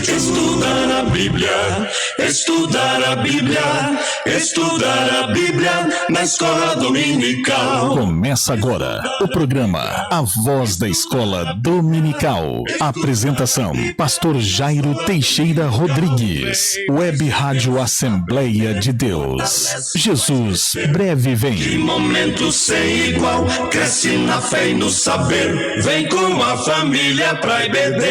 Estudar a Bíblia, estudar a Bíblia, estudar a Bíblia na escola dominical. Começa agora o programa A Voz da Escola Dominical. Apresentação: Pastor Jairo Teixeira Rodrigues. Web Rádio Assembleia de Deus. Jesus breve Que vem. momento sem igual, cresce na fé e no saber. Vem com a família pra IBD.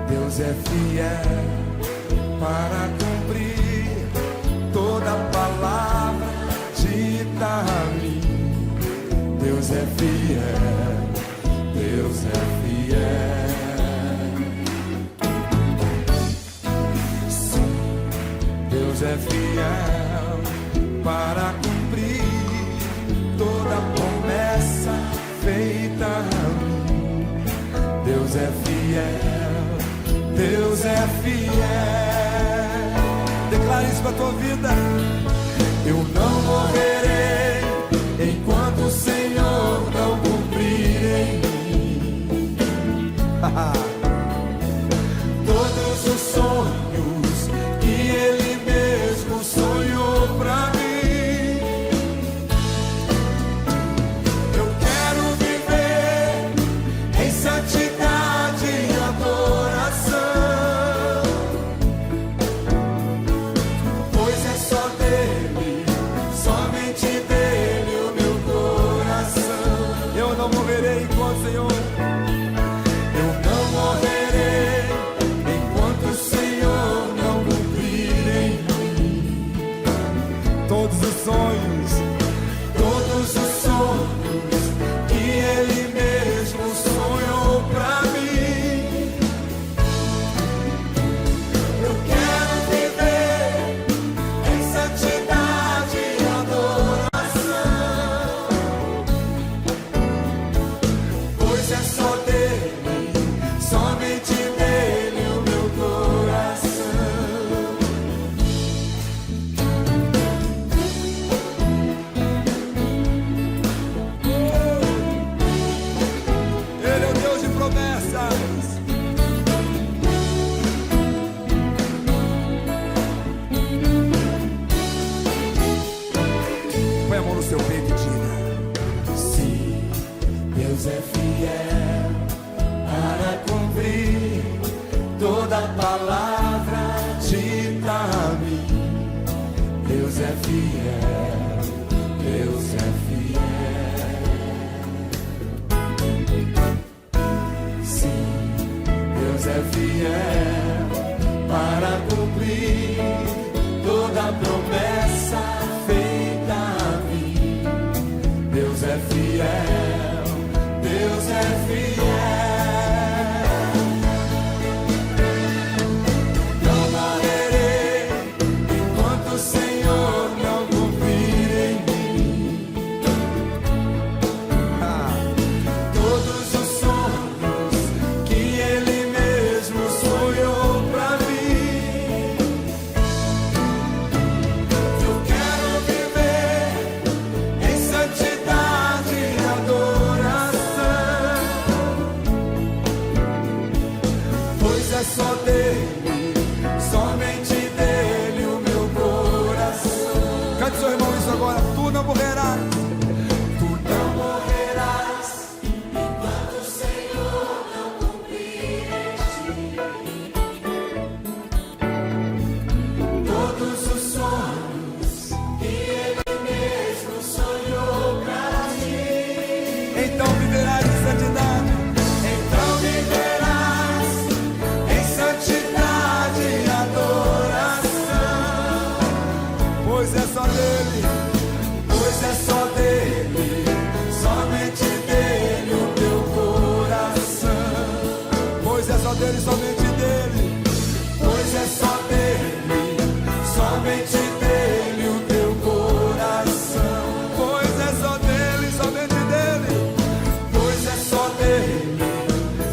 Deus é fiel para cumprir toda palavra dita a mim. Deus é fiel, Deus é fiel. Sim, Deus é fiel para cumprir toda promessa feita a mim. Deus é fiel, Deus é fiel. Declare isso para a tua vida. Eu não morrerei enquanto o Senhor não cumprir em mim todos os sonhos que Ele mesmo sonhou para mim. Eu quero viver em santidade e adoração, pois é só dele, somente dele o meu coração. Eu não morrerei enquanto o Senhor, eu não morrerei enquanto o Senhor não cumprir em mim todos os sonhos que Ele mesmo sonhou pra mim. Eu quero viver em santidade e adoração, pois é só dele, somente dele o meu coração. Ele é o Deus de promessas. Põe a mão no seu peito e diga: sim, Deus é fiel para cumprir toda palavra dita a mim. Deus é fiel, Deus é fiel. Sim, Deus é fiel para cumprir toda promessa feita a mim. Deus é fiel, Deus é fiel. Não morrerei enquanto o Senhor não cumprir em mim todos os sonhos que Ele mesmo sonhou pra mim. Eu quero viver em santidade e adoração, pois é só dele, somente dele o meu coração. Cante seu irmão isso agora. Tu não morrerás, tu não morrerás enquanto o Senhor não cumprir em ti todos os sonhos que Ele mesmo sonhou pra ti. Então viverás em santidade, então viverás em santidade e adoração, pois é só dele, somente dele o teu coração, pois é só dele, somente dele pois é só dele, somente dele o teu coração. Pois é só dele, somente dele, pois é só dele,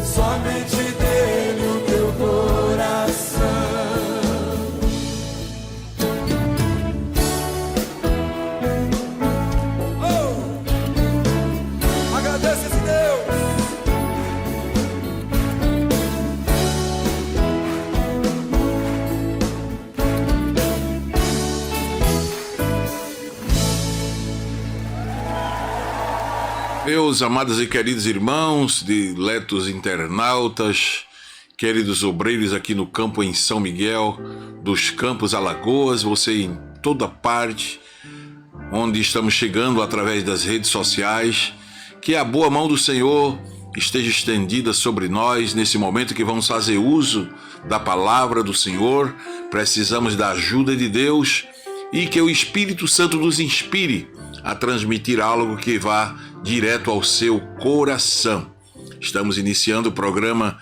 somente dele o teu coração. Oh! Agradeça esse Deus. Meus amados e queridos irmãos, diletos internautas, queridos obreiros aqui no campo em São Miguel, dos Campos Alagoas, você em toda parte, onde estamos chegando através das redes sociais, que a boa mão do Senhor esteja estendida sobre nós nesse momento que vamos fazer uso da palavra do Senhor. Precisamos da ajuda de Deus e que o Espírito Santo nos inspire a transmitir algo que vá direto ao seu coração. Estamos iniciando o programa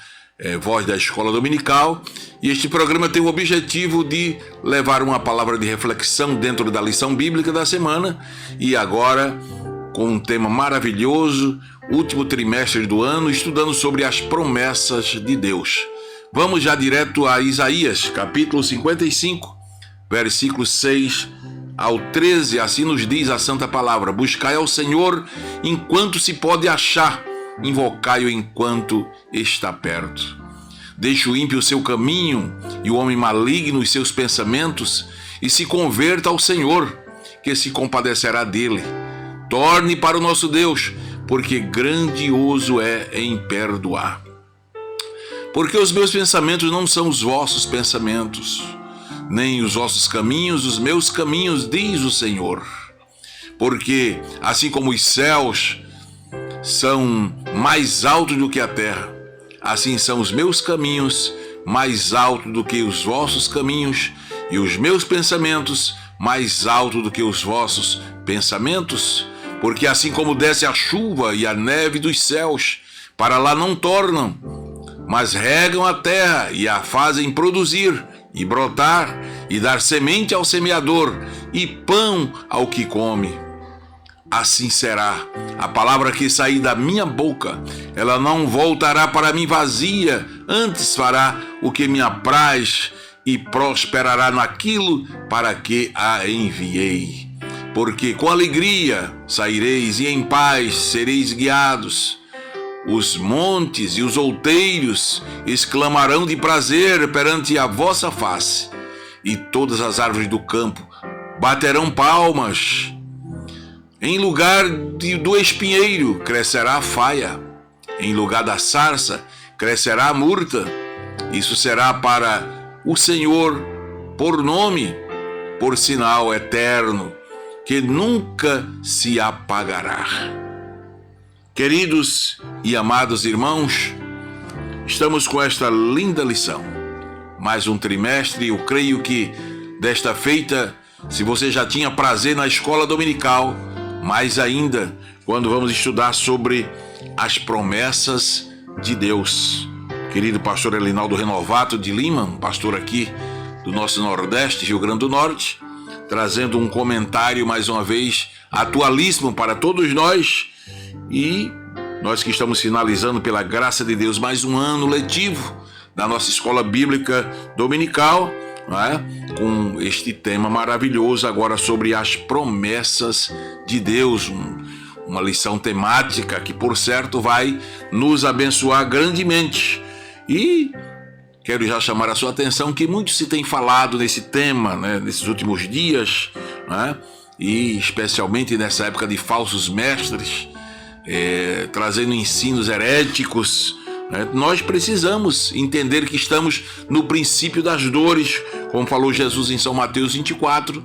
Voz da Escola Dominical, e este programa tem o objetivo de levar uma palavra de reflexão dentro da lição bíblica da semana, e agora com um tema maravilhoso, último trimestre do ano, estudando sobre as promessas de Deus. Vamos já direto a Isaías, capítulo 55, versículos 6 ao 13, assim nos diz a santa palavra: buscai ao Senhor enquanto se pode achar, invocai-o enquanto está perto. Deixe o ímpio o seu caminho e o homem maligno os seus pensamentos, e se converta ao Senhor, que se compadecerá dele. Torne para o nosso Deus, porque grandioso é em perdoar. Porque os meus pensamentos não são os vossos pensamentos, nem os vossos caminhos, os meus caminhos, diz o Senhor. Porque assim como os céus são mais altos do que a terra, assim são os meus caminhos mais altos do que os vossos caminhos, e os meus pensamentos mais altos do que os vossos pensamentos. Porque assim como desce a chuva e a neve dos céus, para lá não tornam, mas regam a terra e a fazem produzir e brotar, e dar semente ao semeador, e pão ao que come. Assim será a palavra que sair da minha boca. Ela não voltará para mim vazia, antes fará o que me apraz, e prosperará naquilo para que a enviei. Porque com alegria saireis, e em paz sereis guiados. Os montes e os outeiros exclamarão de prazer perante a vossa face, e todas as árvores do campo baterão palmas. Em lugar do espinheiro crescerá a faia, em lugar da sarça crescerá a murta. Isso será para o Senhor por nome, por sinal eterno, que nunca se apagará. Queridos e amados irmãos, estamos com esta linda lição. Mais um trimestre, eu creio que desta feita, se você já tinha prazer na escola dominical, mais ainda quando vamos estudar sobre as promessas de Deus. Querido pastor Elinaldo Renovato de Lima, um pastor aqui do nosso Nordeste, Rio Grande do Norte, trazendo um comentário mais uma vez atualíssimo para todos nós. E nós que estamos finalizando, pela graça de Deus, mais um ano letivo da nossa escola bíblica dominical, com este tema maravilhoso agora sobre as promessas de Deus, uma lição temática que, por certo, vai nos abençoar grandemente. E quero já chamar a sua atenção que muito se tem falado nesse tema, nesses últimos dias, e especialmente nessa época de falsos mestres, trazendo ensinos heréticos. Nós precisamos entender que estamos no princípio das dores, como falou Jesus em São Mateus 24,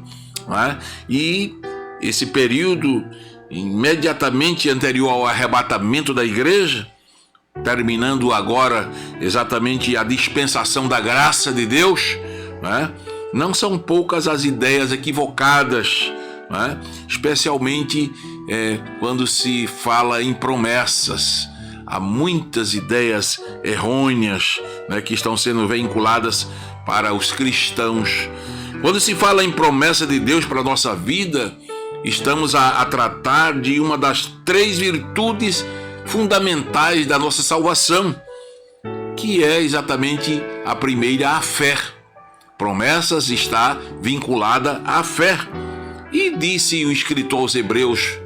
e esse período imediatamente anterior ao arrebatamento da igreja, terminando agora exatamente a dispensação da graça de Deus, não são poucas as ideias equivocadas, especialmente quando se fala em promessas. há muitas ideias errôneas, né, que estão sendo vinculadas para os cristãos. Quando se fala em promessa de Deus para a nossa vida, estamos a tratar de uma das 3 virtudes fundamentais da nossa salvação, que é exatamente a primeira, a fé. Promessas está vinculada à fé. E disse o escritor aos Hebreus,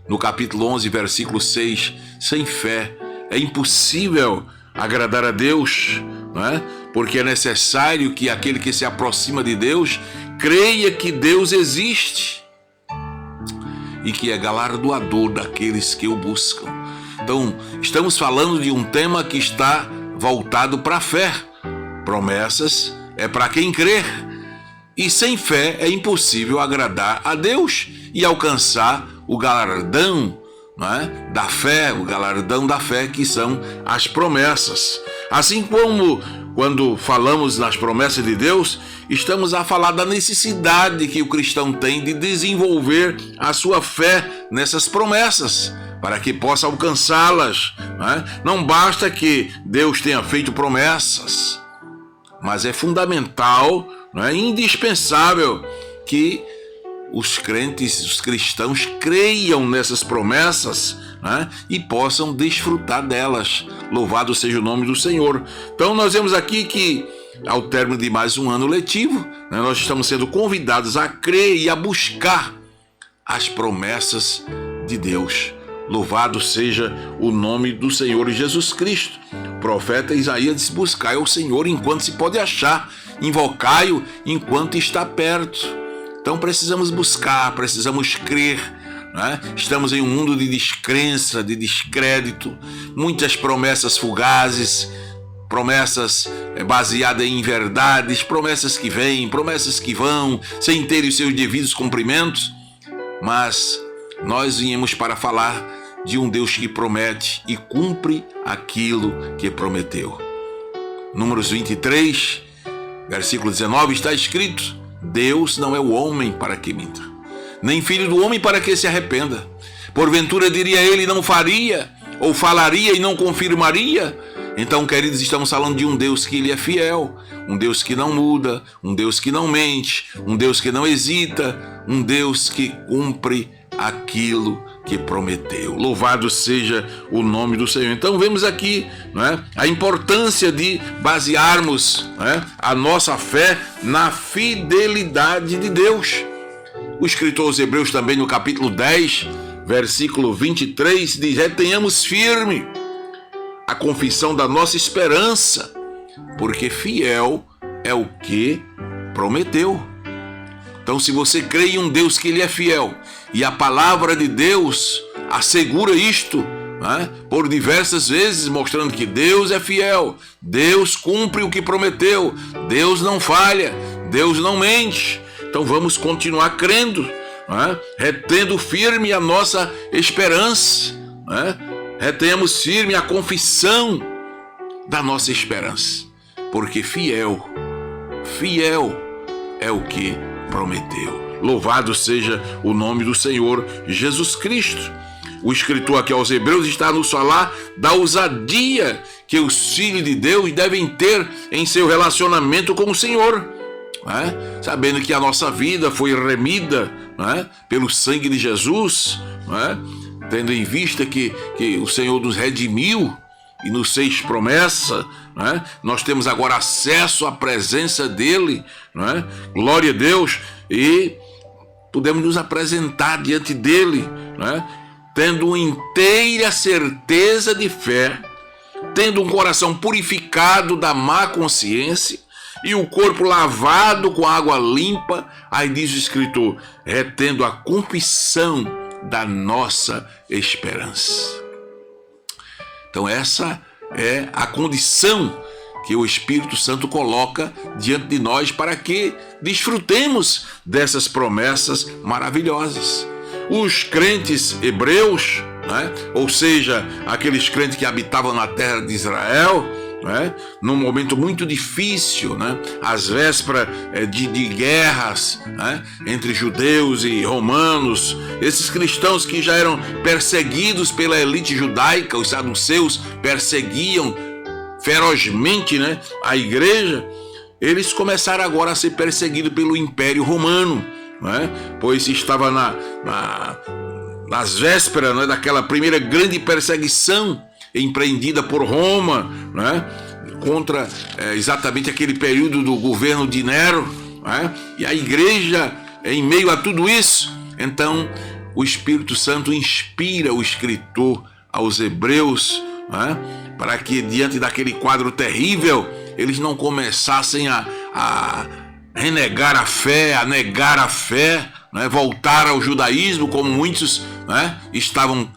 no capítulo 11, versículo 6, sem fé é impossível agradar a Deus, não é? Porque é necessário que aquele que se aproxima de Deus creia que Deus existe e que é galardoador daqueles que o buscam. Então, estamos falando de um tema que está voltado para a fé. Promessas é para quem crer. E sem fé é impossível agradar a Deus e alcançar o galardão, não é, da fé, o galardão da fé, que são as promessas. Assim como quando falamos nas promessas de Deus, estamos a falar da necessidade que o cristão tem de desenvolver a sua fé nessas promessas, para que possa alcançá-las. Não basta que Deus tenha feito promessas, mas é fundamental, indispensável que os crentes, os cristãos creiam nessas promessas, e possam desfrutar delas. Louvado seja o nome do Senhor. Então nós vemos aqui que ao término de mais um ano letivo, nós estamos sendo convidados a crer e a buscar as promessas de Deus. Louvado seja o nome do Senhor Jesus Cristo. O profeta Isaías disse: buscai ao Senhor enquanto se pode achar, invocai-o enquanto está perto. Então precisamos buscar, precisamos crer. Estamos em um mundo de descrença, de descrédito, muitas promessas fugazes, promessas baseadas em verdades, promessas que vêm, promessas que vão, sem terem os seus devidos cumprimentos. Mas nós viemos para falar de um Deus que promete e cumpre aquilo que prometeu. Números 23, versículo 19, está escrito: Deus não é o homem para que minta, nem filho do homem para que se arrependa. Porventura diria ele, não faria, ou falaria e não confirmaria? Então, queridos, estamos falando de um Deus que ele é fiel, um Deus que não muda, um Deus que não mente, um Deus que não hesita, um Deus que cumpre aquilo que prometeu. Louvado seja o nome do Senhor. Então vemos aqui, a importância de basearmos, a nossa fé na fidelidade de Deus. O escritor aos Hebreus também no capítulo 10, versículo 23, diz: retenhamos firme a confissão da nossa esperança, porque fiel é o que prometeu. Então, se você crê em um Deus que ele é fiel, e a palavra de Deus assegura isto, por diversas vezes, mostrando que Deus é fiel, Deus cumpre o que prometeu, Deus não falha, Deus não mente. Então vamos continuar crendo, retendo firme a nossa esperança, retemos firme a confissão da nossa esperança, porque fiel é o que prometeu. Louvado seja o nome do Senhor Jesus Cristo. O escritor aqui aos Hebreus está a nos falar da ousadia que os filhos de Deus devem ter em seu relacionamento com o Senhor, sabendo que a nossa vida foi remida, pelo sangue de Jesus, tendo em vista que o Senhor nos redimiu e nos fez promessa, nós temos agora acesso à presença dele, glória a Deus, e podemos nos apresentar diante dele, tendo inteira certeza de fé, tendo um coração purificado da má consciência e o corpo lavado com água limpa. Aí diz o escritor: retendo a confissão da nossa esperança. Então essa é a condição que o Espírito Santo coloca diante de nós para que desfrutemos dessas promessas maravilhosas. Os crentes hebreus, ou seja, aqueles crentes que habitavam na terra de Israel, né? Num momento muito difícil, né? Às vésperas de guerras, né? Entre judeus e romanos, esses cristãos que já eram perseguidos pela elite judaica, os saduceus perseguiam ferozmente, né? A igreja, eles começaram agora a ser perseguidos pelo Império Romano, né? Pois estava nas vésperas, né? Daquela primeira grande perseguição empreendida por Roma, né? Contra exatamente aquele período do governo de Nero, né? E a igreja, em meio a tudo isso, então o Espírito Santo inspira o escritor aos hebreus, né? Para que diante daquele quadro terrível eles não começassem a renegar a fé, a negar a fé, né? Voltar ao judaísmo como muitos, né? Estavam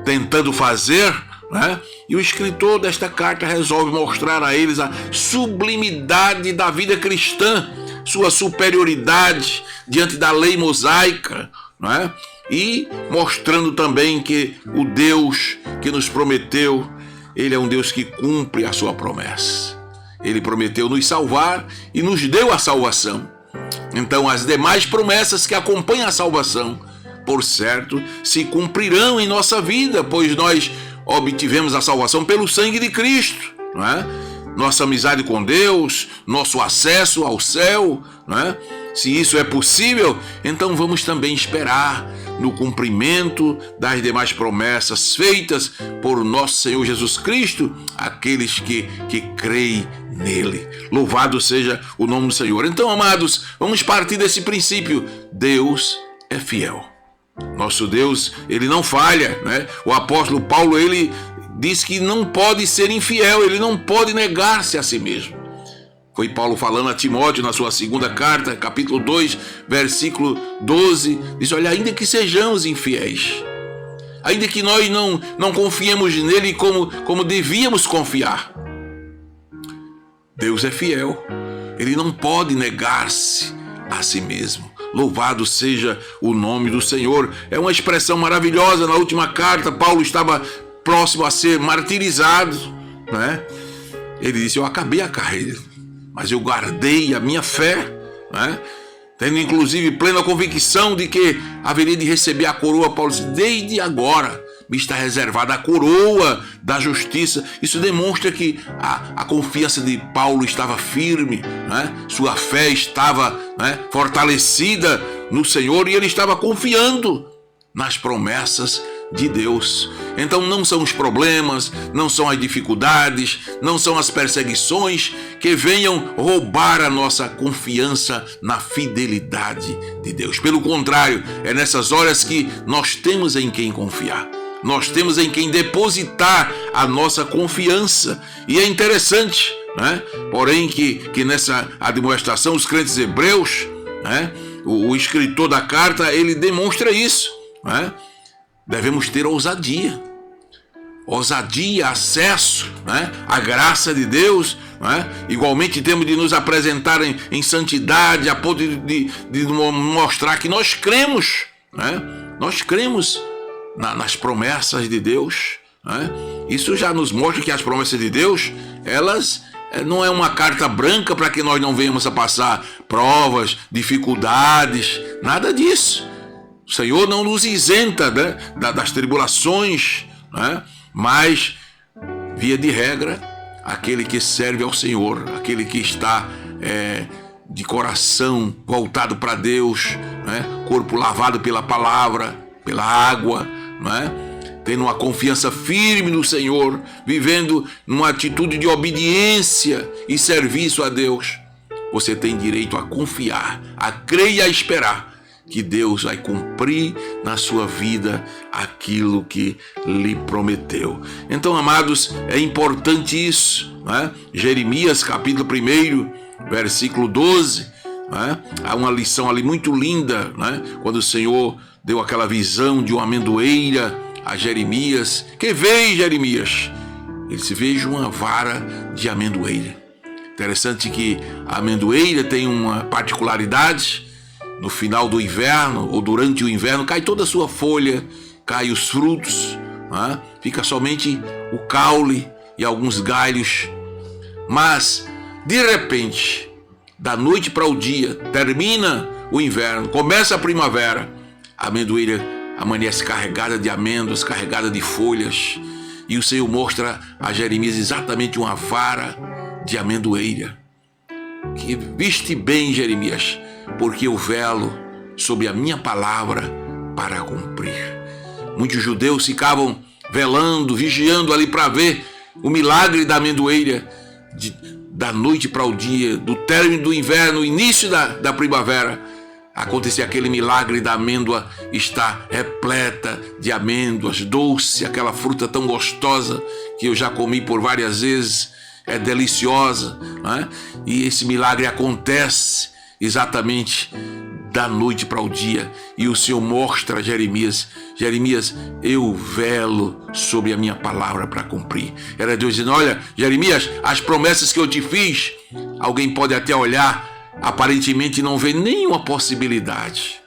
tentando fazer, né? E o escritor desta carta resolve mostrar a eles a sublimidade da vida cristã, sua superioridade diante da lei mosaica, né? E mostrando também que o Deus que nos prometeu, Ele é um Deus que cumpre a sua promessa. Ele prometeu nos salvar e nos deu a salvação. Então as demais promessas que acompanham a salvação, por certo, se cumprirão em nossa vida, pois nós obtivemos a salvação pelo sangue de Cristo, não é? Nossa amizade com Deus, nosso acesso ao céu, não é? Se isso é possível, então vamos também esperar no cumprimento das demais promessas feitas por nosso Senhor Jesus Cristo, aqueles que creem nele. Louvado seja o nome do Senhor. Então, amados, vamos partir desse princípio. Deus é fiel. Nosso Deus, ele não falha, né? O apóstolo Paulo, ele diz que não pode ser infiel, ele não pode negar-se a si mesmo. Foi Paulo falando a Timóteo na sua segunda carta, capítulo 2, versículo 12, diz: olha, ainda que sejamos infiéis, ainda que nós não confiemos nele como devíamos confiar, Deus é fiel, ele não pode negar-se a si mesmo. Louvado seja o nome do Senhor. É uma expressão maravilhosa. Na última carta, Paulo estava próximo a ser martirizado, né? Ele disse: eu acabei a carreira, mas eu guardei a minha fé, né? Tendo inclusive plena convicção de que haveria de receber a coroa. Paulo disse: desde agora me está reservada a coroa da justiça. Isso demonstra que a confiança de Paulo estava firme, né? Sua fé estava, né, fortalecida no Senhor, e ele estava confiando nas promessas de Deus. Então não são os problemas, não são as dificuldades, não são as perseguições que venham roubar a nossa confiança na fidelidade de Deus. Pelo contrário, é nessas horas que nós temos em quem confiar. Nós temos em quem depositar a nossa confiança. E é interessante, né? Porém, que nessa admoestação, os crentes hebreus, né? O escritor da carta, ele demonstra isso, né? Devemos ter ousadia, acesso, né, à graça de Deus, né? Igualmente temos de nos apresentar em santidade, a ponto de mostrar que nós cremos, né? Nós cremos nas promessas de Deus, né? Isso já nos mostra que as promessas de Deus, elas não é uma carta branca para que nós não venhamos a passar provas, dificuldades, nada disso. O Senhor não nos isenta, né, das tribulações, né? Mas, via de regra, aquele que serve ao Senhor, aquele que está de coração voltado para Deus, né? Corpo lavado pela palavra, pela água, né? Tendo uma confiança firme no Senhor, vivendo numa atitude de obediência e serviço a Deus, você tem direito a confiar, a crer e a esperar que Deus vai cumprir na sua vida aquilo que lhe prometeu. Então, amados, é importante isso, né? Jeremias, capítulo 1, versículo 12, né? Há uma lição ali muito linda, né? Quando o Senhor deu aquela visão de uma amendoeira a Jeremias. Que vês, Jeremias? Ele se veja uma vara de amendoeira. Interessante que a amendoeira tem uma particularidade. No final do inverno, ou durante o inverno, cai toda a sua folha, cai os frutos, né? Fica somente o caule e alguns galhos Mas, de repente, da noite para o dia, termina o inverno, começa a primavera, a amendoeira amanhece carregada de amêndoas, carregada de folhas, e o Senhor mostra a Jeremias exatamente uma vara de amendoeira. Que viste bem, Jeremias, porque eu velo sobre a minha palavra para cumprir. Muitos judeus ficavam velando, vigiando ali para ver o milagre da amendoeira, da noite para o dia, do término do inverno, início da primavera. Acontecia aquele milagre da amêndoa está repleta de amêndoas, doce, aquela fruta tão gostosa que eu já comi por várias vezes, é deliciosa, né? E esse milagre acontece exatamente da noite para o dia, e o Senhor mostra a Jeremias: Jeremias, eu velo sobre a minha palavra para cumprir. Era Deus dizendo: olha, Jeremias, as promessas que eu te fiz, alguém pode até olhar, aparentemente não vê nenhuma possibilidade,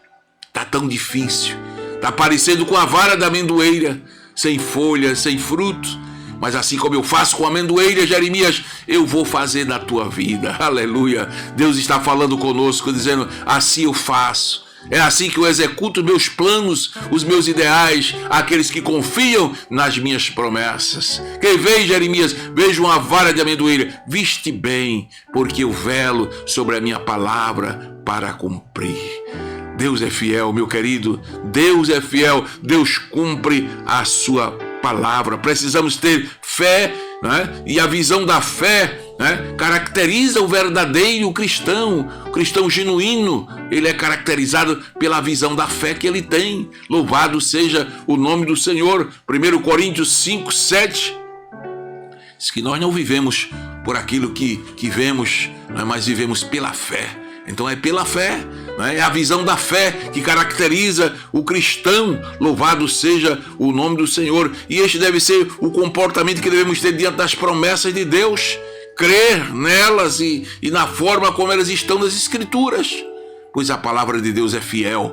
tá tão difícil, tá parecendo com a vara da amendoeira, sem folhas, sem frutos. Mas assim como eu faço com a amendoeira, Jeremias, eu vou fazer na tua vida. Aleluia. Deus está falando conosco, dizendo: assim eu faço. É assim que eu executo os meus planos, os meus ideais, aqueles que confiam nas minhas promessas. Quem vê, Jeremias, veja uma vara de amendoeira. Viste bem, porque eu velo sobre a minha palavra para cumprir. Deus é fiel, meu querido. Deus é fiel. Deus cumpre a sua palavra. Precisamos ter fé, né? E a visão da fé, né, caracteriza o verdadeiro cristão. O cristão genuíno, ele é caracterizado pela visão da fé que ele tem. Louvado seja o nome do Senhor. 1 Coríntios 5, 7 diz que nós não vivemos por aquilo que vemos, né, mas vivemos pela fé. Então é pela fé, né? É a visão da fé que caracteriza o cristão. Louvado seja o nome do Senhor. E este deve ser o comportamento que devemos ter diante das promessas de Deus. Crer nelas e na forma como elas estão nas Escrituras. Pois a palavra de Deus é fiel,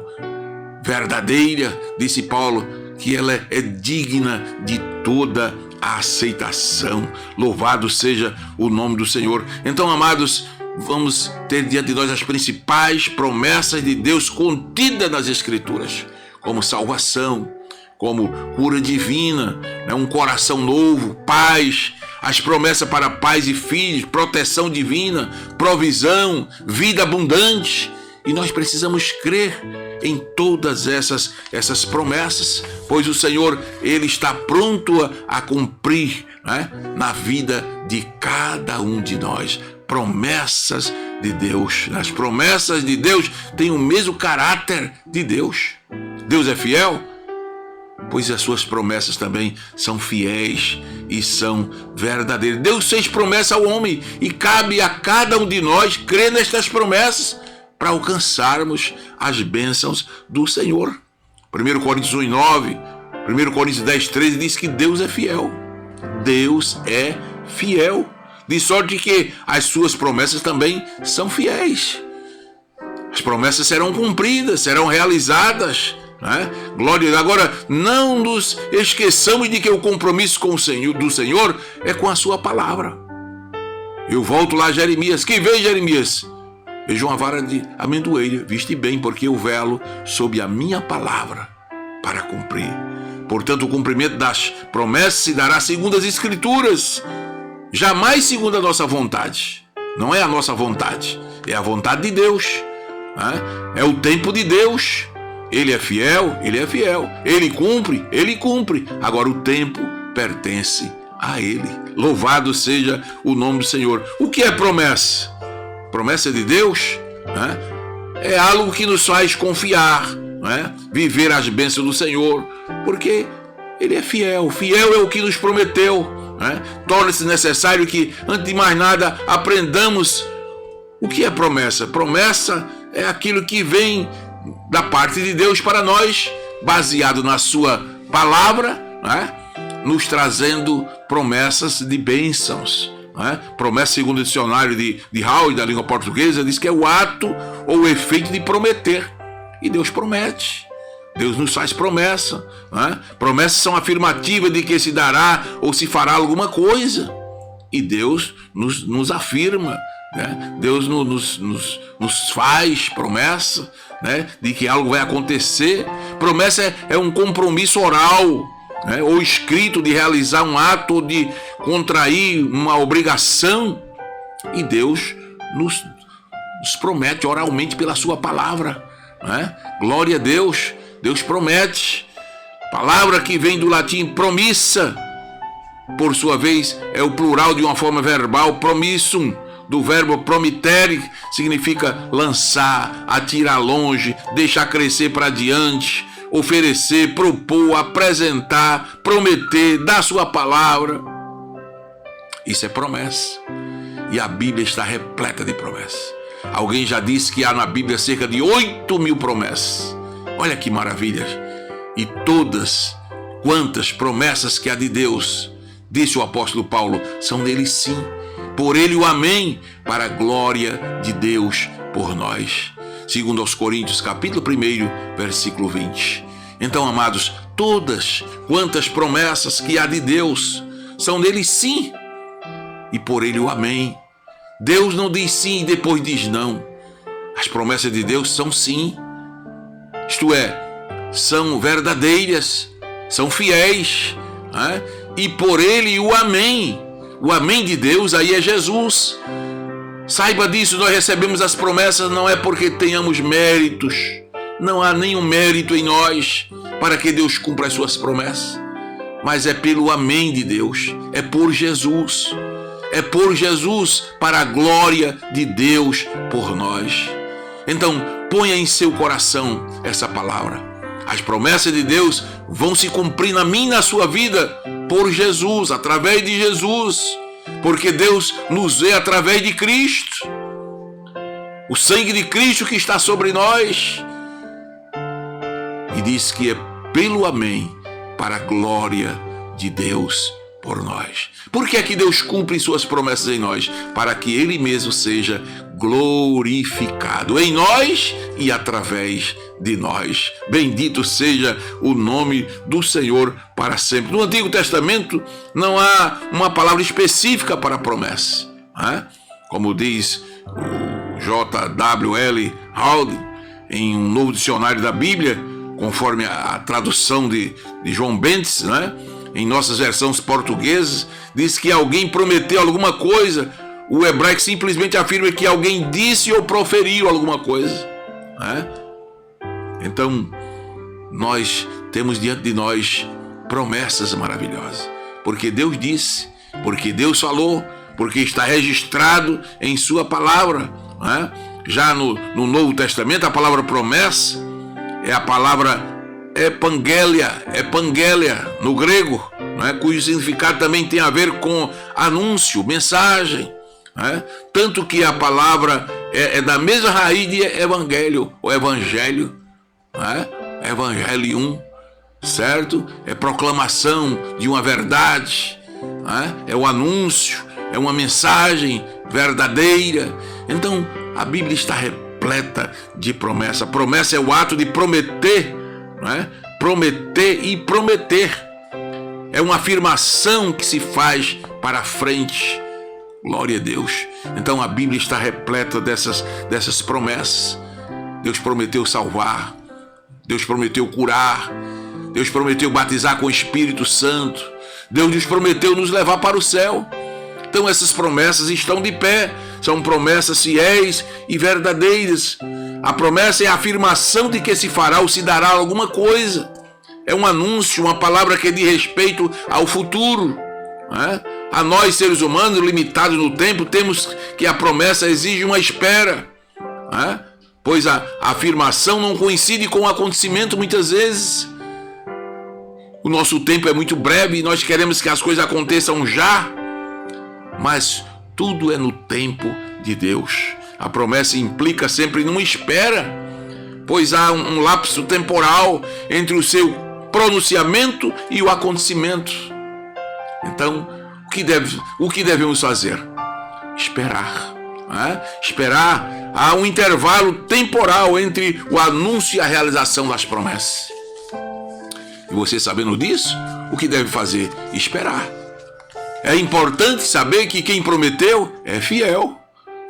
verdadeira, disse Paulo, que ela é digna de toda a aceitação. Louvado seja o nome do Senhor. Então, amados, vamos ter diante de nós as principais promessas de Deus contidas nas Escrituras, como salvação, como cura divina, né? Um coração novo, paz, as promessas para pais e filhos, proteção divina, provisão, vida abundante. E nós precisamos crer em todas essas promessas, pois o Senhor, ele está pronto a cumprir, né, na vida de cada um de nós. Promessas de Deus. As promessas de Deus têm o mesmo caráter de Deus. Deus é fiel, pois as suas promessas também são fiéis e são verdadeiras. Deus fez promessa ao homem e cabe a cada um de nós crer nestas promessas para alcançarmos as bênçãos do Senhor. 1 Coríntios 1:9, 1 Coríntios 10:13 diz que Deus é fiel. Deus é fiel. De sorte que as suas promessas também são fiéis. As promessas serão cumpridas, serão realizadas, né? Glória a Deus. Agora, não nos esqueçamos de que o compromisso com o Senhor, do Senhor é com a sua palavra. Eu volto lá a Jeremias. Quem vê, Jeremias? Veja uma vara de amendoeira. Viste bem, porque eu velo sob a minha palavra para cumprir. Portanto, o cumprimento das promessas se dará segundo as Escrituras. Jamais segundo a nossa vontade. Não é a nossa vontade, é a vontade de Deus, né? É o tempo de Deus. Ele é fiel, ele é fiel. Ele cumpre. Agora o tempo pertence a ele. Louvado seja o nome do Senhor. O que é promessa? Promessa de Deus, né, é algo que nos faz confiar, né, viver as bênçãos do Senhor, porque ele é fiel. Fiel é o que nos prometeu. Torna-se necessário que, antes de mais nada, aprendamos o que é promessa. Promessa é aquilo que vem da parte de Deus para nós, baseado na sua palavra, né? Nos trazendo promessas de bênçãos. Promessa, segundo o dicionário de Howard, da língua portuguesa, diz que é o ato ou o efeito de prometer. E Deus promete. Deus nos faz promessa, né? Promessas são afirmativas de que se dará ou se fará alguma coisa. e Deus nos afirma, né? Deus nos faz promessa, né? De que algo vai acontecer. Promessa é um compromisso oral, né? Ou escrito de realizar um ato, ou de contrair uma obrigação. E Deus nos promete oralmente pela sua palavra, né? Glória a Deus. Deus promete. Palavra que vem do latim promissa, por sua vez é o plural de uma forma verbal, promissum, do verbo promittere, significa lançar, atirar longe, deixar crescer para diante, oferecer, propor, apresentar, prometer, dar sua palavra. Isso é promessa. E a Bíblia está repleta de promessas. Alguém já disse que há na Bíblia cerca de 8.000 promessas. Olha que maravilha. E todas quantas promessas que há de Deus, disse o apóstolo Paulo, são dele sim. Por ele o amém, para a glória de Deus por nós. Segundo aos Coríntios, capítulo 1, versículo 20. Então, amados, todas quantas promessas que há de Deus são dele sim. E por ele o amém. Deus não diz sim e depois diz não. As promessas de Deus são sim. Isto é, são verdadeiras, são fiéis, né? E por ele o amém. O amém de Deus aí é Jesus. Saiba disso, nós recebemos as promessas não é porque tenhamos méritos. Não há nenhum mérito em nós para que Deus cumpra as suas promessas. Mas é pelo amém de Deus, é por Jesus. É por Jesus, para a glória de Deus por nós. Então, ponha em seu coração essa palavra. As promessas de Deus vão se cumprir na minha e na sua vida por Jesus, através de Jesus. Porque Deus nos vê através de Cristo. O sangue de Cristo que está sobre nós. E diz que é pelo amém, para a glória de Deus por nós. Por que é que Deus cumpre suas promessas em nós? Para que Ele mesmo seja glorificado em nós e através de nós. Bendito seja o nome do Senhor para sempre. No Antigo Testamento não há uma palavra específica para a promessa, né? Como diz o J.W.L. Howden em um novo dicionário da Bíblia, conforme a tradução de João Bentes, né? Em nossas versões portuguesas, diz que alguém prometeu alguma coisa. O hebraico simplesmente afirma que alguém disse ou proferiu alguma coisa, né? Então, nós temos diante de nós promessas maravilhosas. Porque Deus disse, porque Deus falou, porque está registrado em sua palavra, né? Já no Novo Testamento, a palavra promessa é a palavra epangelia no grego, né? Cujo significado também tem a ver com anúncio, mensagem, né? Tanto que a palavra é da mesma raiz de evangelho, ou evangelho, né? Evangelium, certo? É proclamação de uma verdade, né? É o anúncio, é uma mensagem verdadeira. Então a Bíblia está repleta de promessa. Promessa é o ato de prometer, né? Prometer e prometer. É uma afirmação que se faz para frente. Glória a Deus. Então a Bíblia está repleta dessas promessas. Deus prometeu salvar. Deus prometeu curar. Deus prometeu batizar com o Espírito Santo. Deus nos prometeu nos levar para o céu. Então essas promessas estão de pé. São promessas fiéis e verdadeiras. A promessa é a afirmação de que se fará ou se dará alguma coisa. É um anúncio, uma palavra que diz respeito ao futuro, né? A nós, seres humanos, limitados no tempo, temos que a promessa exige uma espera, né? Pois a afirmação não coincide com o acontecimento muitas vezes. O nosso tempo é muito breve e nós queremos que as coisas aconteçam já, mas tudo é no tempo de Deus. A promessa implica sempre numa espera, pois há um lapso temporal entre o seu pronunciamento e o acontecimento. Então, o que devemos fazer? Esperar, né? Esperar. Há um intervalo temporal entre o anúncio e a realização das promessas. E você, sabendo disso, o que deve fazer? Esperar. é importante saber que quem prometeu é fiel.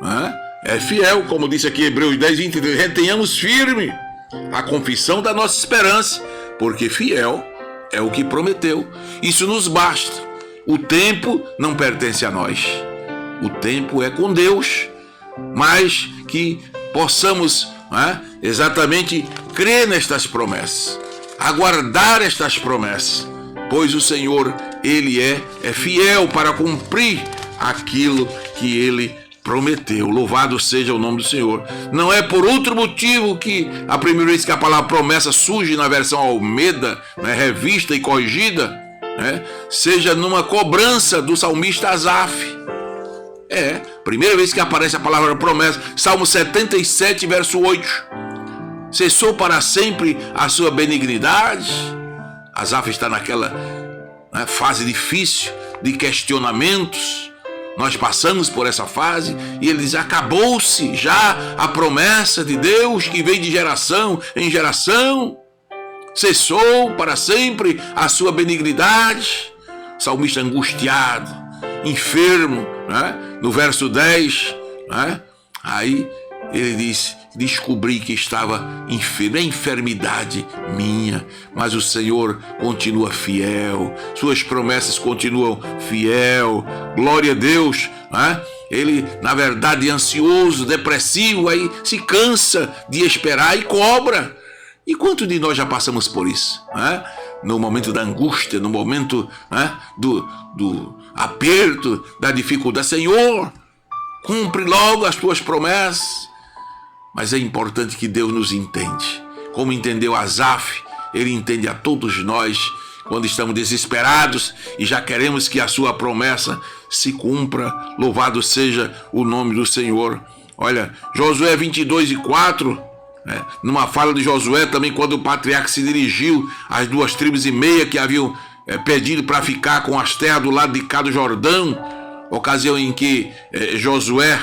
Né? É fiel, como disse aqui Hebreus 10, 23, retenhamos firme a confissão da nossa esperança, porque fiel é o que prometeu. Isso nos basta. O tempo não pertence a nós. O tempo é com Deus, mas que possamos exatamente crer nestas promessas, aguardar estas promessas, pois o Senhor, Ele é fiel para cumprir aquilo que Ele prometeu. Louvado seja o nome do Senhor. Não é por outro motivo que a primeira vez que a palavra promessa surge na versão Almeida, revista e corrigida, seja numa cobrança do salmista Asaf. Primeira vez que aparece a palavra promessa, Salmo 77, verso 8. Cessou para sempre a sua benignidade. Asaf está naquela fase difícil de questionamentos. Nós passamos por essa fase e ele diz: acabou-se já a promessa de Deus que vem de geração em geração. Cessou para sempre a sua benignidade. Salmista angustiado, enfermo, no verso 10, aí ele diz: descobri que estava enfermo, é enfermidade minha, mas o Senhor continua fiel, suas promessas continuam fiel, glória a Deus. Ele, na verdade, ansioso, depressivo, aí se cansa de esperar e cobra. E quanto de nós já passamos por isso? No momento da angústia, no momento do aperto, da dificuldade. Senhor, cumpre logo as tuas promessas. Mas é importante que Deus nos entende. Como entendeu Asaf, Ele entende a todos nós quando estamos desesperados e já queremos que a sua promessa se cumpra. Louvado seja o nome do Senhor. Olha, Josué 22 e 4, numa fala de Josué também, quando o patriarca se dirigiu às 2,5 tribos que haviam pedido para ficar com as terras do lado de cá do Jordão, ocasião em que Josué,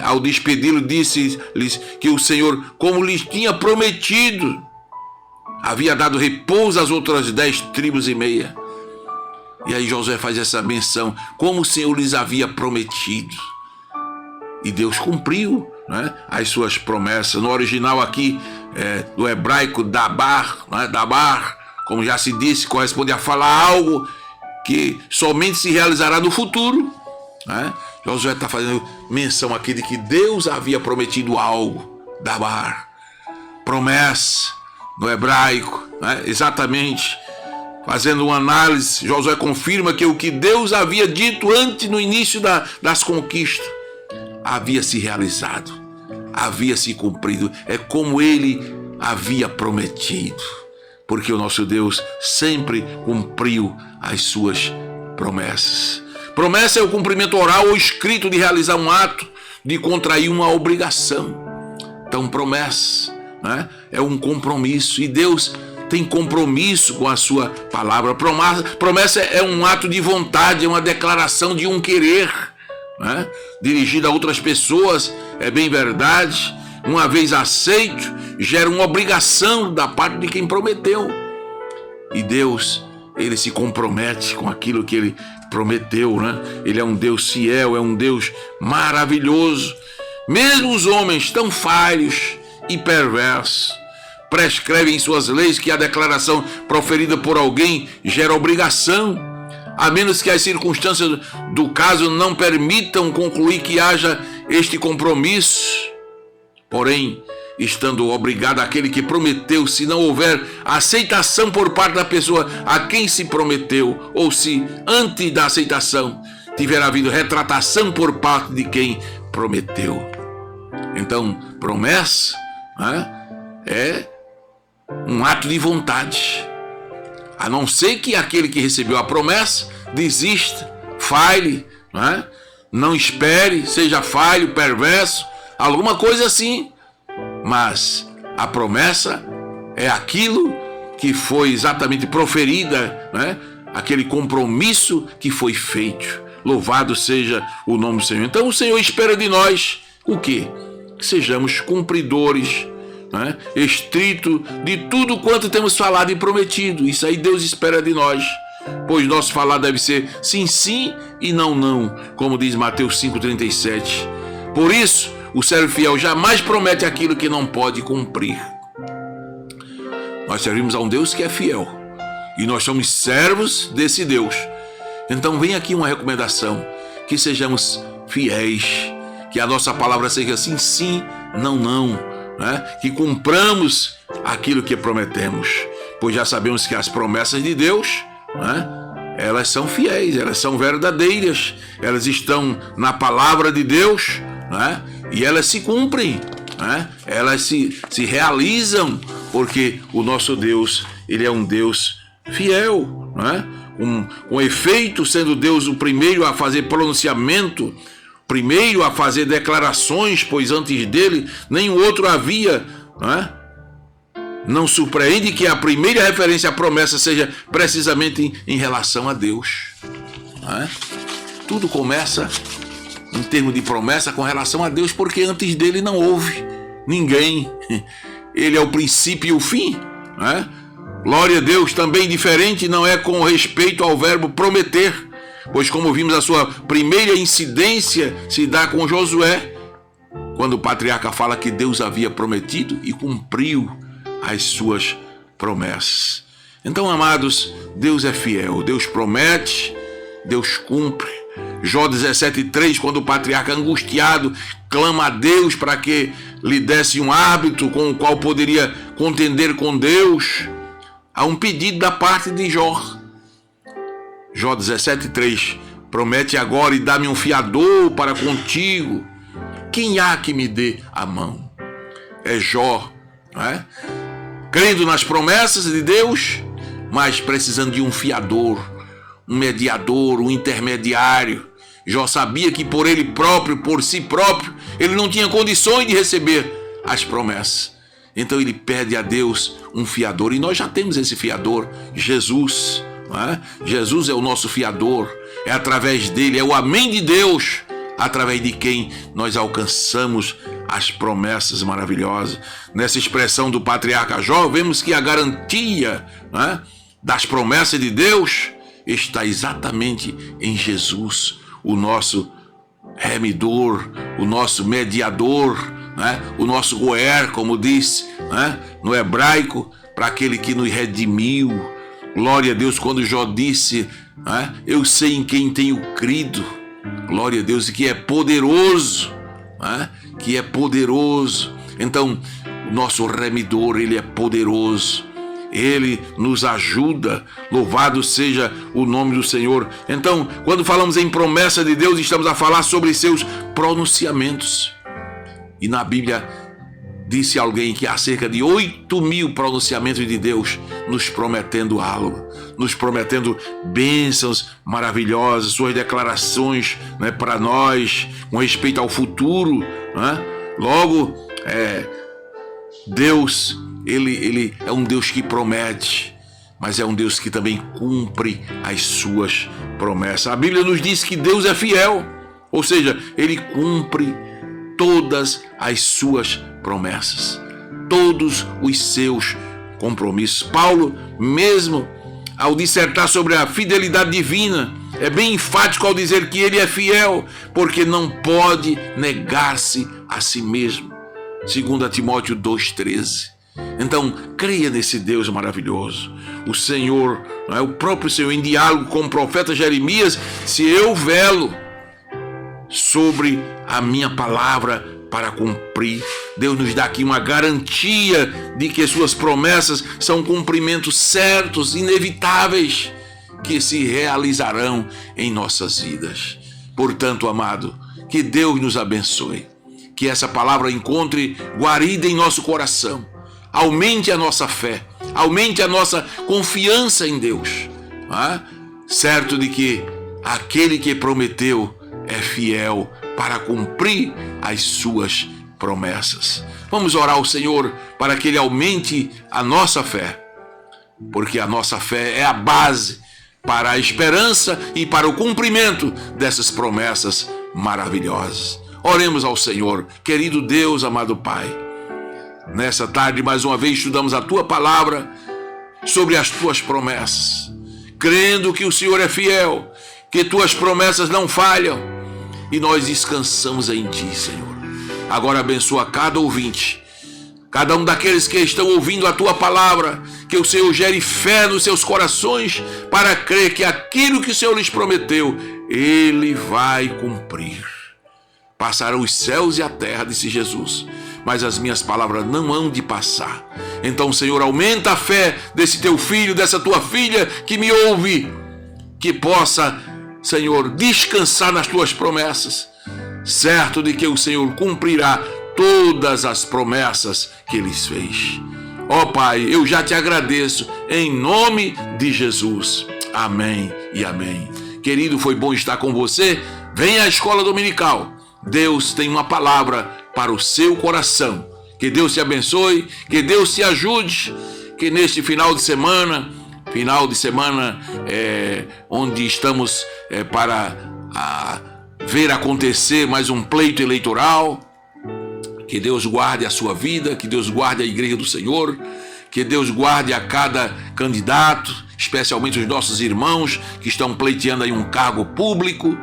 ao despedi-lo, disse-lhes que o Senhor, como lhes tinha prometido, havia dado repouso às outras 10,5 tribos. E aí Josué faz essa menção, como o Senhor lhes havia prometido. E Deus cumpriu as suas promessas. No original aqui, do hebraico, dabar, dabar, como já se disse, corresponde a falar algo que somente se realizará no futuro. Josué está fazendo menção aqui de que Deus havia prometido algo. Dabar, promessa, no hebraico, exatamente. Fazendo uma análise, Josué confirma que o que Deus havia dito antes, no início das conquistas, havia se realizado, havia se cumprido. É como Ele havia prometido, porque o nosso Deus sempre cumpriu as suas promessas. Promessa é o cumprimento oral ou escrito de realizar um ato, de contrair uma obrigação. Então, promessa é um compromisso, e Deus tem compromisso com a sua palavra. Promessa é um ato de vontade, é uma declaração de um querer, dirigida a outras pessoas, é bem verdade. Uma vez aceito, gera uma obrigação da parte de quem prometeu. E Deus, Ele se compromete com aquilo que Ele prometeu, Ele é um Deus fiel, é um Deus maravilhoso. Mesmo os homens tão falhos e perversos prescrevem em suas leis que a declaração proferida por alguém gera obrigação, a menos que as circunstâncias do caso não permitam concluir que haja este compromisso. Porém, estando obrigado aquele que prometeu, se não houver aceitação por parte da pessoa a quem se prometeu, ou se antes da aceitação tiver havido retratação por parte de quem prometeu. Então, promessa é um ato de vontade, a não ser que aquele que recebeu a promessa desista, falhe, não espere, seja falho, perverso, alguma coisa assim. Mas a promessa é aquilo que foi exatamente proferida, aquele compromisso que foi feito. Louvado seja o nome do Senhor. Então o Senhor espera de nós o quê? Que sejamos cumpridores, estrito de tudo quanto temos falado e prometido. Isso aí Deus espera de nós. pois nosso falar deve ser sim, sim e não, não, como diz Mateus 5,37. Por isso, o servo fiel jamais promete aquilo que não pode cumprir. Nós servimos a um Deus que é fiel e nós somos servos desse Deus. Então vem aqui uma recomendação, que sejamos fiéis, que a nossa palavra seja sim, sim, não, não, né? Que cumpramos aquilo que prometemos, pois já sabemos que as promessas de Deus, né, elas são fiéis, elas são verdadeiras, elas estão na palavra de Deus, né, e elas se cumprem, né, elas se realizam, porque o nosso Deus, ele é um Deus fiel, né? Com efeito, sendo Deus o primeiro a fazer pronunciamento, primeiro a fazer declarações, pois antes dele nenhum outro havia, né? Não surpreende que a primeira referência à promessa seja precisamente em relação a Deus, né? Tudo começa em termos de promessa com relação a Deus, porque antes dele não houve ninguém. Ele é o princípio e o fim, né? Glória a Deus. Também diferente não é com respeito ao verbo prometer, pois como vimos, a sua primeira incidência se dá com Josué, quando o patriarca fala que Deus havia prometido e cumpriu as suas promessas. Então, amados, Deus é fiel, Deus promete, Deus cumpre. Jó 17,3, quando o patriarca angustiado clama a Deus para que lhe desse um árbitro com o qual poderia contender com Deus, há um pedido da parte de Jó. Jó 17,3, promete agora e dá-me um fiador para contigo. Quem há que me dê a mão? É Jó, não é? Crendo nas promessas de Deus, mas precisando de um fiador, um mediador, um intermediário. Jó sabia que por ele próprio, por si próprio, ele não tinha condições de receber as promessas. Então ele pede a Deus um fiador, e nós já temos esse fiador, Jesus, não é? Jesus é o nosso fiador, é através dele, é o amém de Deus, através de quem nós alcançamos as promessas maravilhosas. Nessa expressão do patriarca Jó, vemos que a garantia, não é, das promessas de Deus está exatamente em Jesus, o nosso remidor, o nosso mediador, né? O nosso goer, como diz, né, no hebraico, para aquele que nos redimiu. Glória a Deus, quando Jó disse, né, eu sei em quem tenho crido. Glória a Deus, que é poderoso, né, que é poderoso. Então, o nosso remidor, ele é poderoso. Ele nos ajuda, louvado seja o nome do Senhor. Então, quando falamos em promessa de Deus, estamos a falar sobre seus pronunciamentos. E na Bíblia disse alguém que há cerca de 8.000 pronunciamentos de Deus nos prometendo algo, nos prometendo bênçãos maravilhosas, suas declarações, né, para nós, com respeito ao futuro, né? Logo, Deus, ele é um Deus que promete, mas é um Deus que também cumpre as suas promessas. A Bíblia nos diz que Deus é fiel, ou seja, ele cumpre todas as suas promessas, todos os seus compromissos. Paulo, mesmo ao dissertar sobre a fidelidade divina, é bem enfático ao dizer que ele é fiel, porque não pode negar-se a si mesmo. 2 Timóteo 2,13. Então, creia nesse Deus maravilhoso. O Senhor, o próprio Senhor, em diálogo com o profeta Jeremias, se eu velo sobre a minha palavra para cumprir. Deus nos dá aqui uma garantia de que suas promessas são cumprimentos certos, inevitáveis, que se realizarão em nossas vidas. Portanto, amado, que Deus nos abençoe, que essa palavra encontre guarida em nosso coração, aumente a nossa fé, aumente a nossa confiança em Deus, certo de que aquele que prometeu é fiel para cumprir as suas promessas. Vamos orar ao Senhor para que Ele aumente a nossa fé, porque a nossa fé é a base para a esperança e para o cumprimento dessas promessas maravilhosas. Oremos ao Senhor. Querido Deus, amado Pai, nessa tarde mais uma vez estudamos a Tua palavra sobre as Tuas promessas. crendo que o Senhor é fiel, que tuas promessas não falham, e nós descansamos em ti, Senhor. Agora abençoa cada ouvinte, cada um daqueles que estão ouvindo a tua palavra, que o Senhor gere fé nos seus corações para crer que aquilo que o Senhor lhes prometeu, Ele vai cumprir. Passarão os céus e a terra, disse Jesus, mas as minhas palavras não hão de passar. Então, Senhor, aumenta a fé desse teu filho, dessa tua filha que me ouve, que possa, Senhor, descansar nas tuas promessas, certo de que o Senhor cumprirá todas as promessas que lhes fez. Ó Pai, eu já te agradeço em nome de Jesus. Amém e amém. Querido, foi bom estar com você. Venha à escola dominical. Deus tem uma palavra para o seu coração. Que Deus te abençoe, que Deus te ajude, que neste final de semana onde estamos para ver acontecer mais um pleito eleitoral, que Deus guarde a sua vida, que Deus guarde a igreja do Senhor, que Deus guarde a cada candidato, especialmente os nossos irmãos que estão pleiteando aí um cargo público,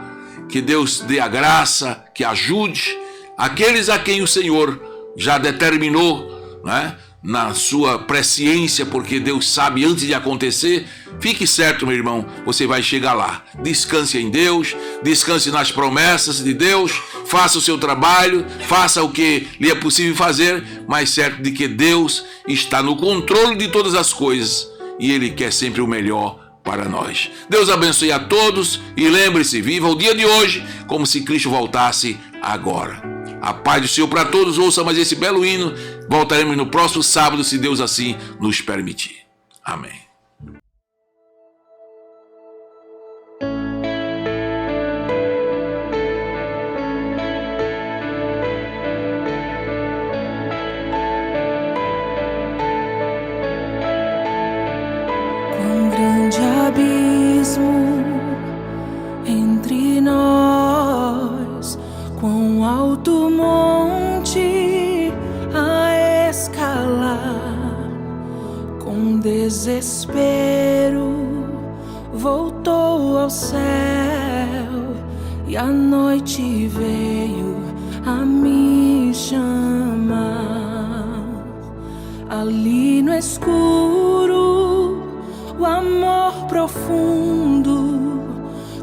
que Deus dê a graça, que ajude aqueles a quem o Senhor já determinou, né, na sua presciência, porque Deus sabe antes de acontecer. Fique certo, meu irmão, você vai chegar lá. Descanse em Deus, descanse nas promessas de Deus, faça o seu trabalho, faça o que lhe é possível fazer, mas certo de que Deus está no controle de todas as coisas e Ele quer sempre o melhor para nós. Deus abençoe a todos e lembre-se, viva o dia de hoje como se Cristo voltasse agora. A paz do Senhor para todos. Ouça mais esse belo hino. Voltaremos no próximo sábado, se Deus assim nos permitir. Amém. Quão grande abismo entre nós, quão alto monte a escalar, com desespero voltou ao céu e a noite veio a me chamar. Ali no escuro, o amor profundo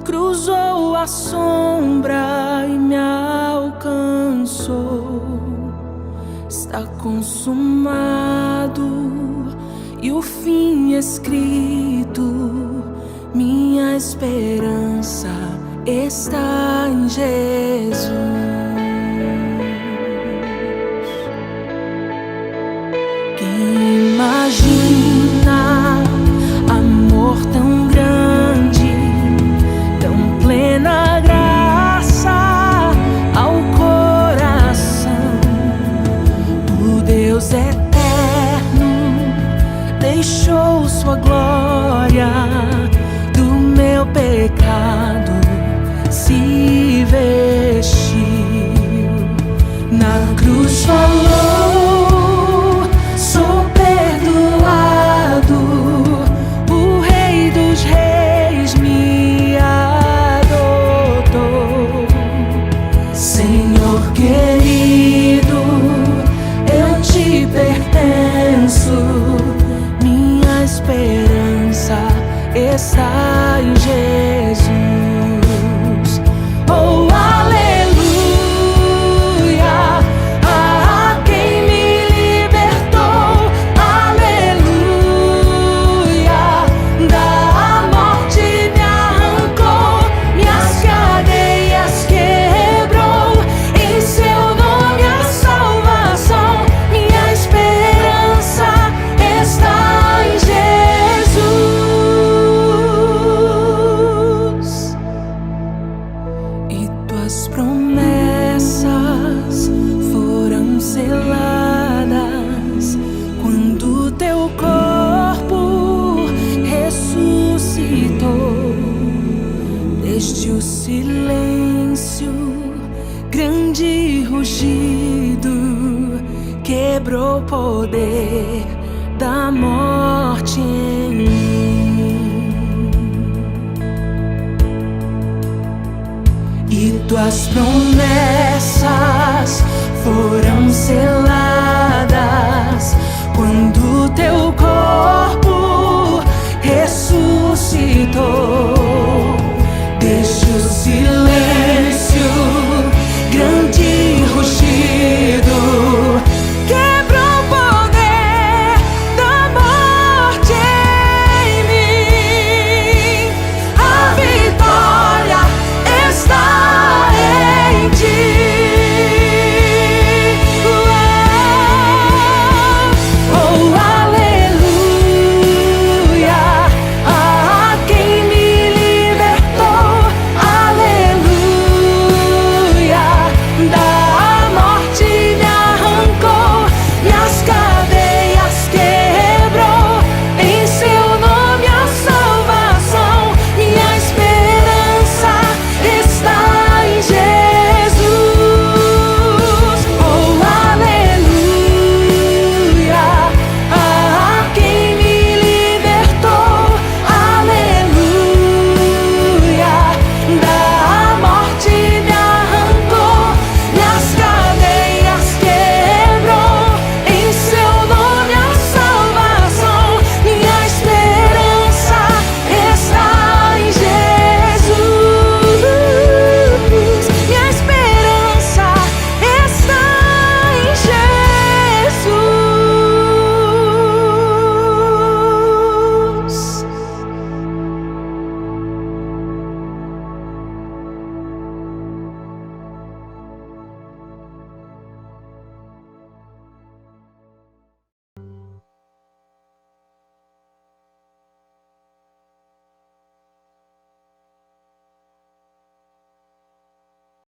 cruzou a sombra e me alcançou. Está consumado e o fim escrito. Minha esperança está em Jesus. Quem imagina amor tão grande, tão plena graça ao coração? O Deus eterno deixou sua glória, do meu pecado se vestiu. Na cruz falou: sou perdoado. O Rei dos Reis me adotou. Senhor querido, eu te pertenço. Minha esperança está em Jesus. Oh, aleluia, a quem me libertou. Aleluia, da morte me arrancou, minhas cadeias quebrou. Em seu nome a salvação, minha esperança está em Jesus. E tuas promessas foram seladas quando teu corpo ressuscitou. Desde o silêncio, grande rugido quebrou o poder da morte em mim. Tuas promessas foram